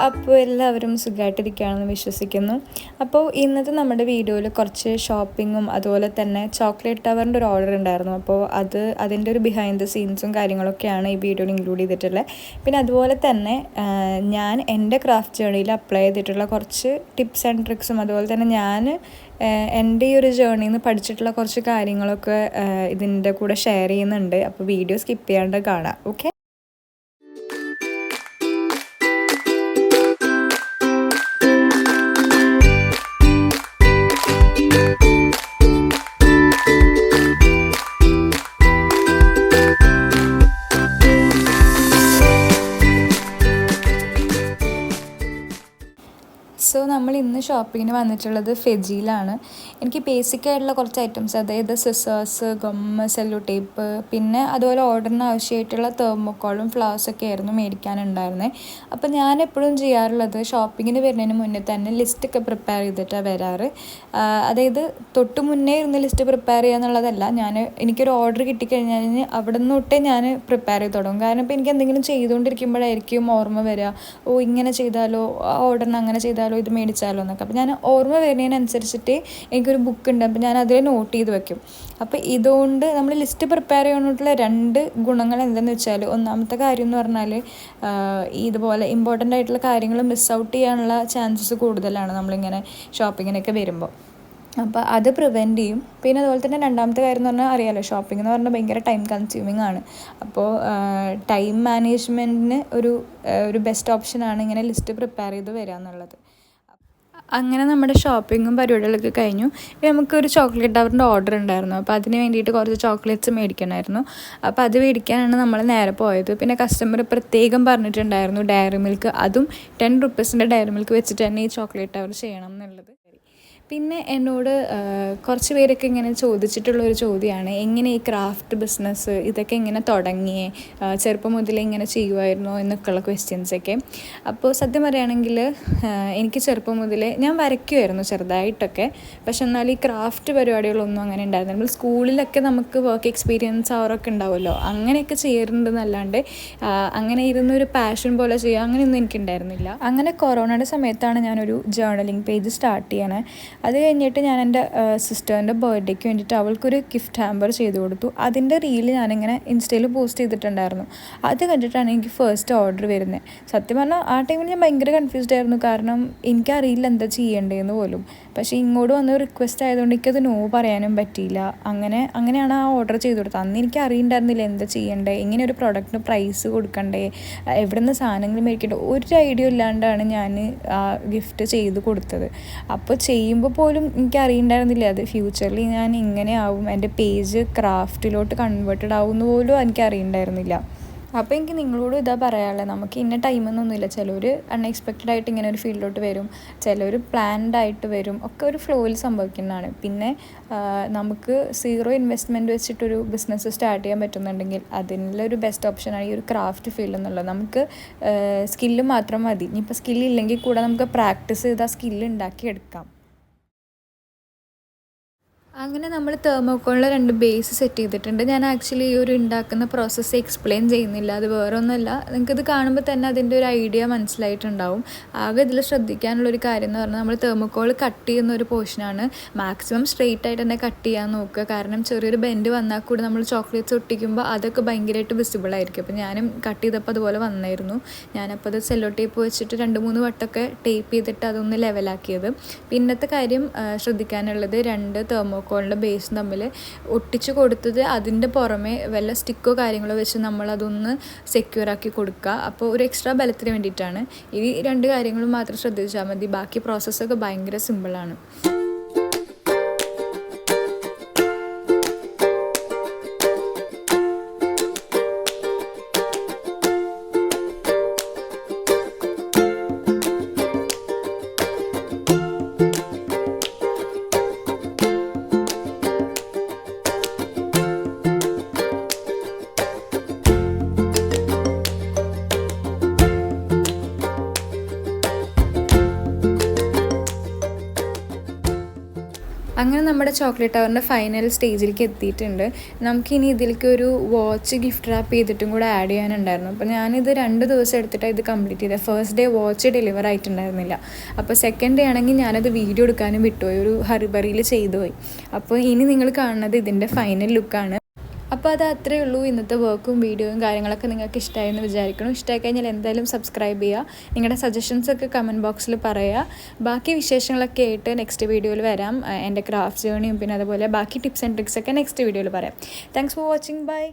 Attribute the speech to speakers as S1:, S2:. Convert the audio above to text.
S1: അപ്പോൾ എല്ലാവരും സുഖമായിട്ടിരിക്കുകയാണെന്ന് വിശ്വസിക്കുന്നു. അപ്പോൾ ഇന്നത്തെ നമ്മുടെ വീഡിയോയിൽ കുറച്ച് ഷോപ്പിങ്ങും അതുപോലെ തന്നെ ചോക്ലേറ്റ് ടവറിൻ്റെ ഒരു ഓർഡർ ഉണ്ടായിരുന്നു. അപ്പോൾ അതിൻ്റെ ഒരു ബിഹൈൻഡ് ദ സീൻസും കാര്യങ്ങളൊക്കെയാണ് ഈ വീഡിയോയിൽ ഇൻക്ലൂഡ് ചെയ്തിട്ടുള്ളത്. പിന്നെ അതുപോലെ തന്നെ ഞാൻ എൻ്റെ ക്രാഫ്റ്റ് ജേർണിയിൽ അപ്ലൈ ചെയ്തിട്ടുള്ള കുറച്ച് ടിപ്സ് ആൻഡ് ട്രിക്സും അതുപോലെ തന്നെ ഞാൻ എൻ്റെ ഈ ഒരു ജേർണിയിൽ നിന്ന് പഠിച്ചിട്ടുള്ള കുറച്ച് കാര്യങ്ങളൊക്കെ ഇതിൻ്റെ കൂടെ ഷെയർ ചെയ്യുന്നുണ്ട്. അപ്പോൾ വീഡിയോ സ്കിപ്പ് ചെയ്യാണ്ട് കാണാം. ഓക്കെ. സോ നമ്മൾ ഇന്ന് ഷോപ്പിങ്ങിന് വന്നിട്ടുള്ളത് ഫെജിയിലാണ്. എനിക്ക് ബേസിക് ആയിട്ടുള്ള കുറച്ച് ഐറ്റംസ്, അതായത് സിസേഴ്സ്, ഗമ്മ്, സെല്ലോ ടേപ്പ്, പിന്നെ അതുപോലെ ഓർഡറിന് ആവശ്യമായിട്ടുള്ള തെർമോക്കോളും ഫ്ലവേഴ്സൊക്കെ ആയിരുന്നു മേടിക്കാനുണ്ടായിരുന്നത്. അപ്പോൾ ഞാൻ എപ്പോഴും ചെയ്യാറുള്ളത് ഷോപ്പിങ്ങിന് വരുന്നതിന് മുന്നേ തന്നെ ലിസ്റ്റൊക്കെ പ്രിപ്പയർ ചെയ്തിട്ടാണ് വരാറ്. അതായത് തൊട്ട് മുന്നേ ഇരുന്ന് ലിസ്റ്റ് പ്രിപ്പയർ ചെയ്യുക എന്നുള്ളതല്ല, എനിക്കൊരു ഓർഡർ കിട്ടിക്കഴിഞ്ഞാൽ അവിടെ നിന്ന് തൊട്ടേ ഞാൻ പ്രിപ്പയർ ചെയ്ത് തുടങ്ങും. കാരണം ഇപ്പോൾ എനിക്ക് എന്തെങ്കിലും ചെയ്തുകൊണ്ടിരിക്കുമ്പോഴായിരിക്കും ഓർമ്മ വരിക, ഓ ഇങ്ങനെ ചെയ്താലോ, ആ ഓർഡറിന് അങ്ങനെ ചെയ്താലോ, ഇത് മേടിച്ചാലോ എന്നൊക്കെ. അപ്പോൾ ഞാൻ ഓർമ്മ വരുന്നതിനനുസരിച്ചിട്ട് എനിക്കൊരു ബുക്കുണ്ട്, അപ്പോൾ ഞാൻ അതിൽ നോട്ട് ചെയ്ത് വെക്കും. അപ്പോൾ ഇതുകൊണ്ട് നമ്മൾ ലിസ്റ്റ് പ്രിപ്പയർ ചെയ്യാനായിട്ടുള്ള 2 ഗുണങ്ങൾ എന്തെന്ന് വെച്ചാൽ, ഒന്നാമത്തെ കാര്യം എന്ന് പറഞ്ഞാൽ ഇതുപോലെ ഇമ്പോർട്ടൻ്റ് ആയിട്ടുള്ള കാര്യങ്ങൾ മിസ് ഔട്ട് ചെയ്യാനുള്ള ചാൻസസ് കൂടുതലാണ് നമ്മളിങ്ങനെ ഷോപ്പിങ്ങിനൊക്കെ വരുമ്പോൾ. അപ്പോൾ അത് പ്രിവെൻറ്റ് ചെയ്യും. പിന്നെ അതുപോലെ തന്നെ രണ്ടാമത്തെ കാര്യം എന്ന് പറഞ്ഞാൽ അറിയാമല്ലോ, ഷോപ്പിംഗ് എന്ന് പറഞ്ഞാൽ ഭയങ്കര ടൈം കൺസ്യൂമിങ് ആണ്. അപ്പോൾ ടൈം മാനേജ്മെൻറ്റിന് ഒരു ബെസ്റ്റ് ഓപ്ഷനാണ് ഇങ്ങനെ ലിസ്റ്റ് പ്രിപ്പയർ ചെയ്ത് വരിക എന്നുള്ളത്. അങ്ങനെ നമ്മുടെ ഷോപ്പിങ്ങും പരിപാടികളൊക്കെ കഴിഞ്ഞു. നമുക്കൊരു ചോക്ലേറ്റ് ടവറിൻ്റെ ഓർഡർ ഉണ്ടായിരുന്നു. അപ്പോൾ അതിന് വേണ്ടിയിട്ട് കുറച്ച് ചോക്ലേറ്റ്സ് മേടിക്കണമായിരുന്നു. അപ്പോൾ അത് മേടിക്കാനാണ് നമ്മൾ നേരെ പോയത്. പിന്നെ കസ്റ്റമർ പ്രത്യേകം പറഞ്ഞിട്ടുണ്ടായിരുന്നു ഡയറി മിൽക്ക്, അതും 10 റുപ്പീസിൻ്റെ ഡയറി മിൽക്ക് വെച്ചിട്ട് തന്നെ ഈ ചോക്ലേറ്റ് ടവർ ചെയ്യണം എന്നുള്ളത്. പിന്നെ എന്നോട് കുറച്ച് പേരൊക്കെ ഇങ്ങനെ ചോദിച്ചിട്ടുള്ളൊരു ചോദ്യമാണ്, എങ്ങനെ ഈ ക്രാഫ്റ്റ് ബിസിനസ് ഇതൊക്കെ എങ്ങനെ തുടങ്ങിയേ, ചെറുപ്പം മുതലേ ഇങ്ങനെ ചെയ്യുമായിരുന്നോ എന്നൊക്കെയുള്ള ക്വസ്റ്റ്യൻസൊക്കെ. അപ്പോൾ സത്യം പറയുകയാണെങ്കിൽ എനിക്ക് ചെറുപ്പം മുതലേ ഞാൻ വരയ്ക്കുമായിരുന്നു ചെറുതായിട്ടൊക്കെ. പക്ഷെ എന്നാൽ ഈ ക്രാഫ്റ്റ് പരിപാടികളൊന്നും അങ്ങനെ ഉണ്ടായിരുന്നില്ല. നമ്മൾ സ്കൂളിലൊക്കെ നമുക്ക് വർക്ക് എക്സ്പീരിയൻസ് അവരൊക്കെ ഉണ്ടാവുമല്ലോ, അങ്ങനെയൊക്കെ ചെയ്യാറുണ്ടെന്നല്ലാണ്ട് അങ്ങനെ ഇരുന്നൊരു പാഷൻ പോലെ ചെയ്യുക അങ്ങനെയൊന്നും എനിക്കുണ്ടായിരുന്നില്ല. അങ്ങനെ കൊറോണയുടെ സമയത്താണ് ഞാനൊരു ജേർണലിംഗ് പേജ് സ്റ്റാർട്ട് ചെയ്യണേ. അത് കഴിഞ്ഞിട്ട് ഞാൻ എൻ്റെ സിസ്റ്ററിൻ്റെ ബർത്ത്ഡേക്ക് വേണ്ടിയിട്ട് അവൾക്കൊരു ഗിഫ്റ്റ് ഹാമ്പർ ചെയ്ത് കൊടുത്തു. അതിൻ്റെ റീൽ ഞാനിങ്ങനെ ഇൻസ്റ്റയിൽ പോസ്റ്റ് ചെയ്തിട്ടുണ്ടായിരുന്നു. അത് കണ്ടിട്ടാണ് എനിക്ക് ഫസ്റ്റ് ഓർഡർ വരുന്നത്. സത്യം പറഞ്ഞാൽ ആ ടൈമിൽ ഞാൻ ഭയങ്കര കൺഫ്യൂസ്ഡ് ആയിരുന്നു, കാരണം എനിക്കറിയില്ല എന്താ ചെയ്യേണ്ടതെന്ന് പോലും. പക്ഷേ ഇങ്ങോട്ട് വന്ന റിക്വസ്റ്റ് ആയതുകൊണ്ട് എനിക്കത് നോ പറയാനും പറ്റിയില്ല. അങ്ങനെയാണ് ആ ഓർഡർ ചെയ്ത് കൊടുത്തത്. അന്ന് എനിക്ക് അറിയണ്ടായിരുന്നില്ല എന്താ ചെയ്യേണ്ടത്, ഇങ്ങനെ ഒരു പ്രൊഡക്റ്റിന് പ്രൈസ് കൊടുക്കണ്ടേ, എവിടെ നിന്ന് സാധനങ്ങൾ മേടിക്കണ്ടേ, ഒരു ഐഡിയ ഇല്ലാണ്ടാണ് ഞാൻ ആ ഗിഫ്റ്റ് ചെയ്ത് കൊടുത്തത്. അപ്പോൾ ചെയ്യുമ്പോൾ പോലും എനിക്ക് അറിയണ്ടായിരുന്നില്ല അത് ഫ്യൂച്ചറിൽ ഞാൻ ഇങ്ങനെ ആവും, എൻ്റെ പേജ് ക്രാഫ്റ്റിലോട്ട് കൺവേർട്ടഡ് ആവുമെന്ന് പോലും എനിക്ക് അറിയണ്ടായിരുന്നില്ല. അപ്പോൾ എനിക്ക് നിങ്ങളോടും ഇതാ പറയാനുള്ളത്, നമുക്ക് ഇന്ന ടൈമെന്നൊന്നുമില്ല. ചിലർ അൺഎക്സ്പെക്റ്റഡ് ആയിട്ട് ഇങ്ങനെ ഒരു ഫീൽഡിലോട്ട് വരും, ചിലർ പ്ലാൻഡ് ആയിട്ട് വരും, ഒക്കെ ഒരു ഫ്ലോയിൽ സംഭവിക്കുന്നതാണ്. പിന്നെ നമുക്ക് 0 ഇൻവെസ്റ്റ്മെൻറ്റ് വെച്ചിട്ടൊരു ബിസിനസ് സ്റ്റാർട്ട് ചെയ്യാൻ പറ്റുന്നുണ്ടെങ്കിൽ അതിനുള്ളൊരു ബെസ്റ്റ് ഓപ്ഷനാണ് ഈ ഒരു ക്രാഫ്റ്റ് ഫീൽഡ് എന്നുള്ളത്. നമുക്ക് സ്കില്ല് മാത്രം മതി. ഇനിയിപ്പോൾ സ്കില്ലില്ലെങ്കിൽ കൂടെ നമുക്ക് പ്രാക്ടീസ് ചെയ്ത് ആ സ്കില്ല് ഉണ്ടാക്കിയെടുക്കാം. അങ്ങനെ നമ്മൾ തെർമോക്കോളിൽ 2 ബേസ് സെറ്റ് ചെയ്തിട്ടുണ്ട്. ഞാൻ ആക്ച്വലി ഈ ഒരു ഉണ്ടാക്കുന്ന പ്രോസസ്സ് എക്സ്പ്ലെയിൻ ചെയ്യുന്നില്ല, അത് വേറെ ഒന്നുമല്ല. നിങ്ങൾക്കിത് കാണുമ്പോൾ തന്നെ അതിൻ്റെ ഒരു ഐഡിയ മനസ്സിലായിട്ടുണ്ടാവും. ആകെ ഇതിൽ ശ്രദ്ധിക്കാനുള്ളൊരു കാര്യം എന്ന് പറഞ്ഞാൽ, നമ്മൾ തെർമോക്കോൾ കട്ട് ചെയ്യുന്ന ഒരു പോർഷനാണ് മാക്സിമം സ്ട്രെയിറ്റ് ആയിട്ട് തന്നെ കട്ട് ചെയ്യാൻ നോക്കുക. കാരണം ചെറിയൊരു ബെൻഡ് വന്നാൽ കൂടി നമ്മൾ ചോക്ലേറ്റ്സ് ഒട്ടിക്കുമ്പോൾ അതൊക്കെ ഭയങ്കരമായിട്ട് വിസിബിൾ ആയിരിക്കും. അപ്പോൾ ഞാനും കട്ട് ചെയ്തപ്പോൾ അതുപോലെ വന്നായിരുന്നു. ഞാനപ്പോൾ അത് സെല്ലോ ടേപ്പ് വെച്ചിട്ട് 2-3 വട്ടമൊക്കെ ടേപ്പ് ചെയ്തിട്ട് അതൊന്ന് ലെവലാക്കിയത്. പിന്നത്തെ കാര്യം ശ്രദ്ധിക്കാനുള്ളത്, 2 തെർമോക്കോളിൻ്റെ ബേസ് തമ്മിൽ ഒട്ടിച്ച് കൊടുത്തത് അതിൻ്റെ പുറമെ വല്ല സ്റ്റിക്കോ കാര്യങ്ങളോ വെച്ച് നമ്മളതൊന്ന് സെക്യൂർ ആക്കി കൊടുക്കുക. അപ്പോൾ ഒരു എക്സ്ട്രാ ബലത്തിന് വേണ്ടിയിട്ടാണ്. ഈ 2 കാര്യങ്ങളും മാത്രം ശ്രദ്ധിച്ചാൽ മതി. ബാക്കി പ്രോസസ്സൊക്കെ ഭയങ്കര സിമ്പിളാണ്. അങ്ങനെ നമ്മുടെ ചോക്ലേറ്റ് ടവറിൻ്റെ ഫൈനൽ സ്റ്റേജിലേക്ക് എത്തിയിട്ടുണ്ട്. നമുക്കിനി ഇതിലേക്ക് ഒരു വാച്ച് ഗിഫ്റ്റ് റാപ്പ് ചെയ്തിട്ടും കൂടെ ആഡ് ചെയ്യാനുണ്ടായിരുന്നു. അപ്പോൾ ഞാനിത് 2 ദിവസം എടുത്തിട്ടാണ് ഇത് കംപ്ലീറ്റ് ചെയ്തത്. ഫസ്റ്റ് ഡേ വാച്ച് ഡെലിവർ ആയിട്ടുണ്ടായിരുന്നില്ല. അപ്പോൾ സെക്കൻഡ് ഡേ ആണെങ്കിൽ ഞാനത് വീഡിയോ എടുക്കാനും വിട്ടുപോയി, ഒരു ഹറിബറിയിൽ ചെയ്തു പോയി. അപ്പോൾ ഇനി നിങ്ങൾ കാണുന്നത് ഇതിൻ്റെ ഫൈനൽ ലുക്കാണ്. അപ്പോൾ അത് അത്രയേ ഉള്ളൂ. ഇന്നത്തെ വർക്കും വീഡിയോയും കാര്യങ്ങളൊക്കെ നിങ്ങൾക്ക് ഇഷ്ടമായെന്ന് വിചാരിക്കണം. ഇഷ്ടമായി കഴിഞ്ഞാൽ എന്തായാലും സബ്സ്ക്രൈബ് ചെയ്യുക. നിങ്ങളുടെ സജഷൻസൊക്കെ കമൻറ്റ് ബോക്സിൽ പറയുക. ബാക്കി വിശേഷങ്ങളൊക്കെ ആയിട്ട് നെക്സ്റ്റ് വീഡിയോയിൽ വരാം. എൻ്റെ ക്രാഫ്റ്റ് ജേണിയും പിന്നെ അതുപോലെ ബാക്കി ടിപ്സ് ആൻഡ് ട്രിക്സൊക്കെ നെക്സ്റ്റ് വീഡിയോയിൽ പറയാം. Thanks for watching. ബൈ.